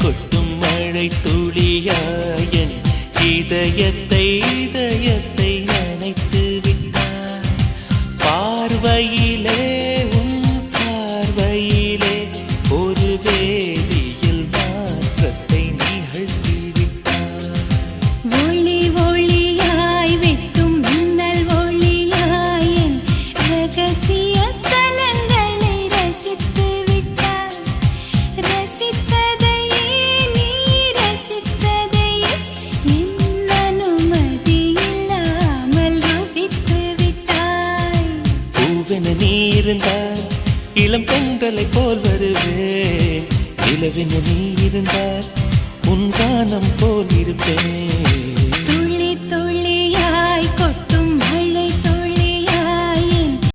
கொட்டும் மழை துளியாயன் இதயத்தை நனைத்து விட்டார். பார்வையிலே உன் பார்வையிலே ஒரு வேதியில் மாற்றத்தை நிகழ்த்தி விட்டார். ஒளி ஒளியாய் வெட்டும் மின்னல் ஒளியாயன் ரகசிய ஸ்தலங்களை ரசித்து விட்டார். ரசித்ததையே நீ ரசித்ததையே என் அனுமதி இல்லாமல் ருசித்து விட்டாய். பூவென நீ இருந்தால் இளம் பெண்களை போல் வருவேன். நிலவென நீ இருந்தால் உன் கானம் போல் இருப்பேன்.